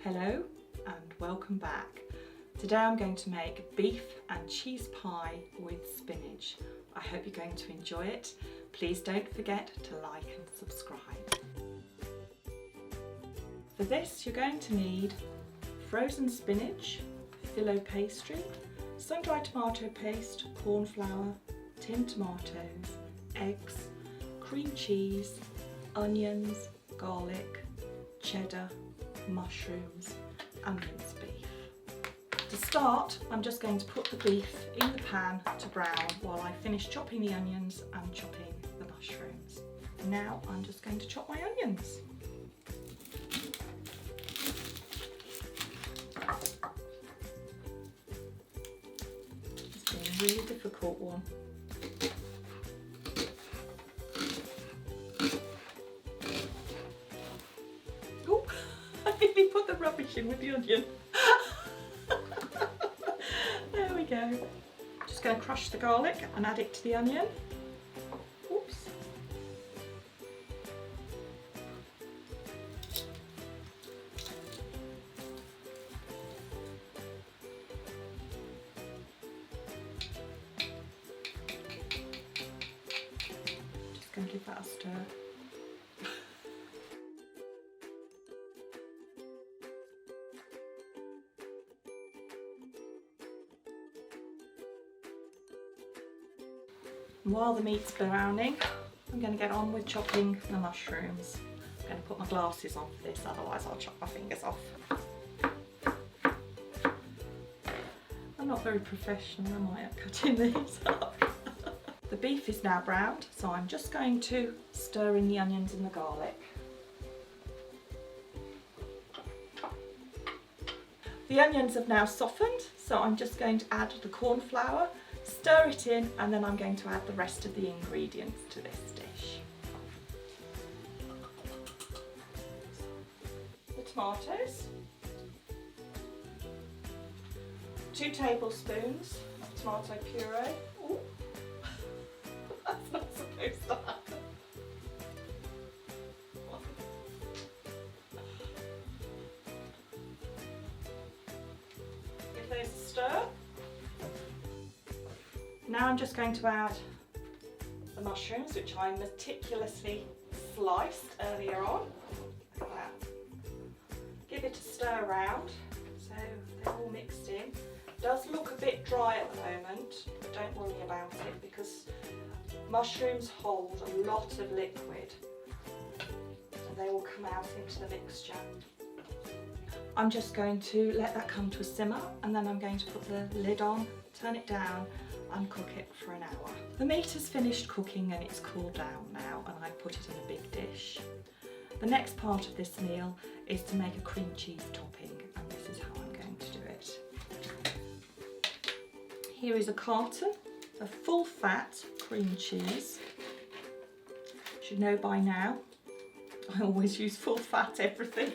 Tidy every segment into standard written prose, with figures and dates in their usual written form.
Hello and welcome back. Today I'm going to make beef and cheese pie with spinach. I hope you're going to enjoy it. Please don't forget to like and subscribe. For this you're going to need frozen spinach, filo pastry, sun-dried tomato paste, corn flour, tinned tomatoes, eggs, cream cheese, onions, garlic, cheddar, mushrooms and minced beef. To start, I'm just going to put the beef in the pan to brown while I finish chopping the onions and chopping the mushrooms. Now I'm just going to chop my onions. It's been a really difficult one. Put the rubbish in with the onion. There we go. Just going to crush the garlic and add it to the onion. Oops. Just going to give that a stir. While the meat's browning, I'm going to get on with chopping the mushrooms. I'm going to put my glasses on for this, otherwise I'll chop my fingers off. I'm not very professional, am I, at cutting these up? The beef is now browned, so I'm just going to stir in the onions and the garlic. The onions have now softened, so I'm just going to add the corn flour, stir it in, and then I'm going to add the rest of the ingredients to this dish. The tomatoes, 2 tablespoons of tomato puree. Ooh. That's not supposed to happen. Give those a stir. Now I'm just going to add the mushrooms, which I meticulously sliced earlier on. Like that. Give it a stir around so they're all mixed in. It does look a bit dry at the moment, but don't worry about it because mushrooms hold a lot of liquid and they will come out into the mixture. I'm just going to let that come to a simmer and then I'm going to put the lid on, turn it down and cook it for an hour. The meat has finished cooking and it's cooled down now, and I put it in a big dish. The next part of this meal is to make a cream cheese topping, and this is how I'm going to do it. Here is a carton of full fat cream cheese. You should know by now, I always use full fat everything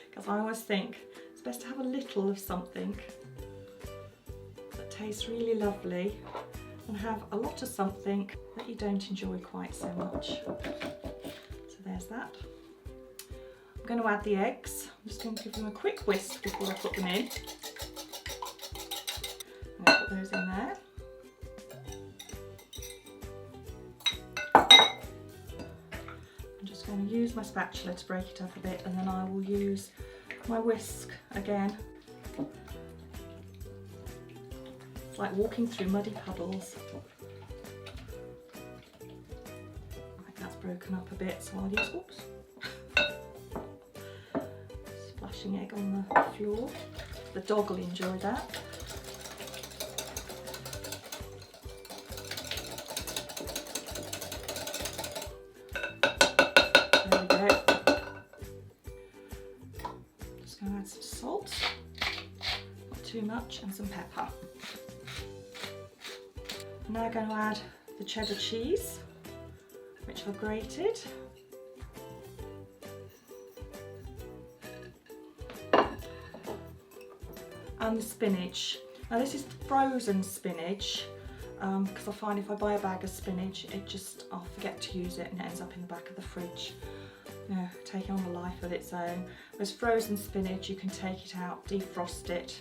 because I always think it's best to have a little of something that tastes really lovely and have a lot of something that you don't enjoy quite so much. So there's that. I'm going to add the eggs. I'm just going to give them a quick whisk before I put them in. I'm going to put those in there. I'm just going to use my spatula to break it up a bit, and then I will use my whisk again. Like walking through muddy puddles. Like that's broken up a bit, so I'll use, oops, splashing egg on the floor. The dog will enjoy that. There we go. Just going to add some salt, not too much, and some pepper. I'm now going to add the cheddar cheese, which I've grated. And the spinach. Now this is frozen spinach, because I find if I buy a bag of spinach, I'll forget to use it and it ends up in the back of the fridge. taking on a life of its own. Whereas frozen spinach, you can take it out, defrost it,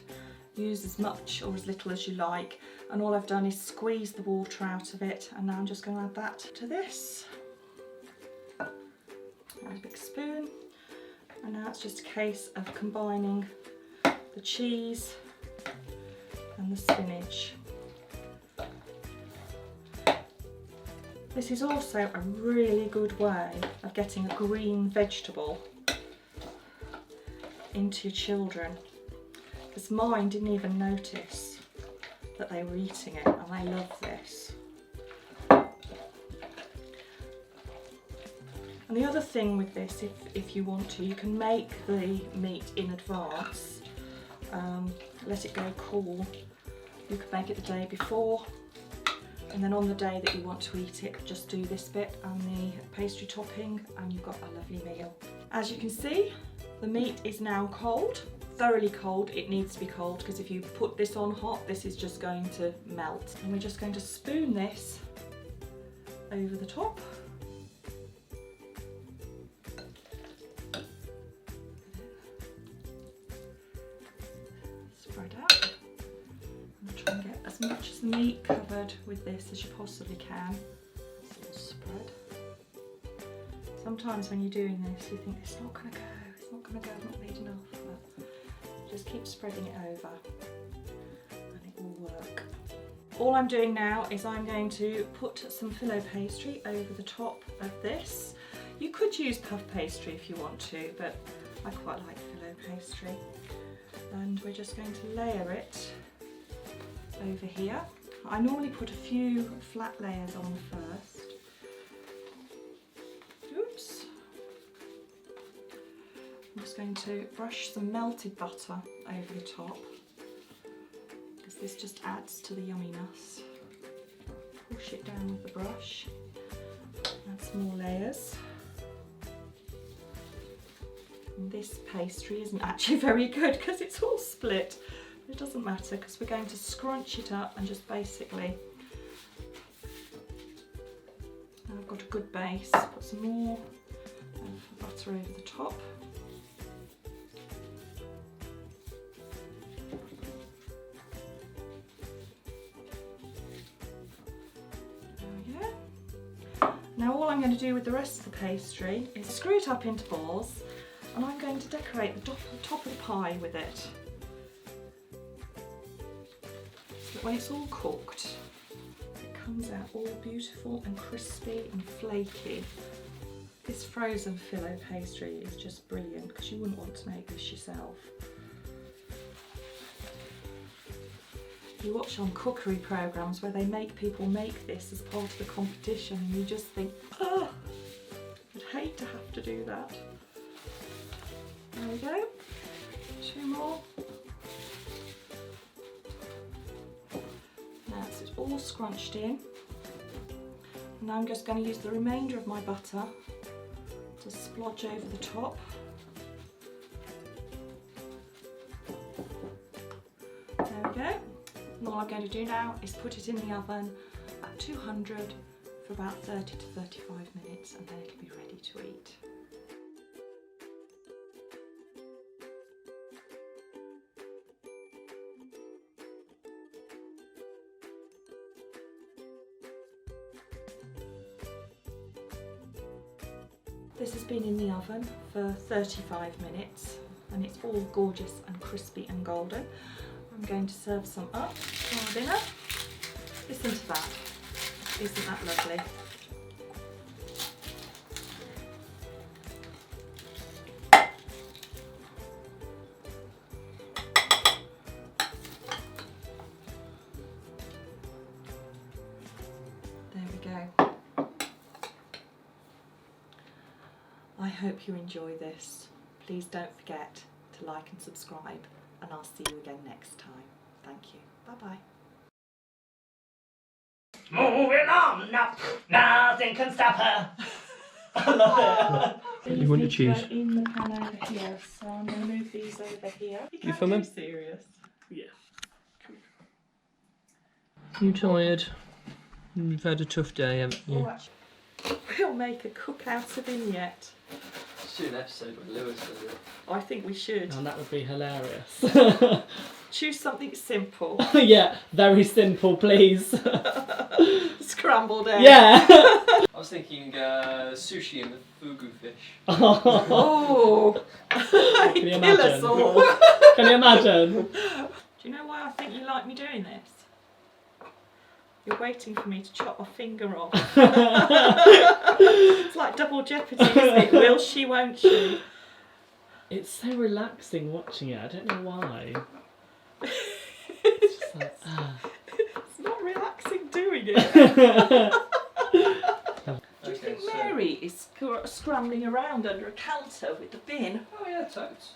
use as much or as little as you like, and all I've done is squeeze the water out of it, and now I'm just going to add that to this. Add a big spoon, and now it's just a case of combining the cheese and the spinach. This is also a really good way of getting a green vegetable into your children, because mine didn't even notice that they were eating it, and they love this. And the other thing with this, if you want to, you can make the meat in advance, let it go cool. You could make it the day before, and then on the day that you want to eat it, just do this bit and the pastry topping, and you've got a lovely meal. As you can see, the meat is now cold, thoroughly cold. It needs to be cold, because if you put this on hot, this is just going to melt. And we're just going to spoon this over the top. Spread out. And try and get as much of the meat covered with this as you possibly can. It's all spread. Sometimes when you're doing this, you think it's not going to go, it's not going to go, I've not made enough. But just keep spreading it over and it will work. All I'm doing now is I'm going to put some filo pastry over the top of this. You could use puff pastry if you want to, but I quite like filo pastry. And we're just going to layer it over here. I normally put a few flat layers on first. Oops. I'm just going to brush some melted butter over the top, because this just adds to the yumminess. Push it down with the brush. Add some more layers. And this pastry isn't actually very good because it's all split. It doesn't matter, because we're going to scrunch it up and just basically, now I've got a good base, put some more butter over the top. There we go. Now all I'm going to do with the rest of the pastry is screw it up into balls, and I'm going to decorate the top of the pie with it. But when it's all cooked, it comes out all beautiful and crispy and flaky. This frozen filo pastry is just brilliant, because you wouldn't want to make this yourself. You watch on cookery programs where they make people make this as part of the competition, and you just think, oh, I'd hate to have to do that. There we go, 2 more. Now it's all scrunched in. And now I'm just going to use the remainder of my butter to splodge over the top. There we go. And all I'm going to do now is put it in the oven at 200 for about 30 to 35 minutes, and then it'll be ready to eat. This has been in the oven for 35 minutes, and it's all gorgeous and crispy and golden. I'm going to serve some up for our dinner. Listen to that. Isn't that lovely? There we go. I hope you enjoy this. Please don't forget to like and subscribe, and I'll see you again next time. Thank you. Bye-bye. Moving on now, nothing can stop her. I love it. You want to choose? In the pan over here, so I'm going to move these over here. You filming? Serious? Yeah. You tired? You've had a tough day, haven't you? Oh, actually, we'll make a cookout vignette. do an episode where Lewis does it. I think we should. And that would be hilarious. Choose something simple. Yeah, very simple, please. Scrambled egg. Yeah. I was thinking sushi and the fugu fish. Oh. Can you Kill imagine? us all. Can you imagine? Do you know why I think you like me doing this? You're waiting for me to chop my finger off. It's like double jeopardy, isn't it? Will she, won't she? It's so relaxing watching it. I don't know why. It's just like, It's not relaxing doing it. Do you think Mary is scrambling around under a counter with the bin? Oh yeah, totes.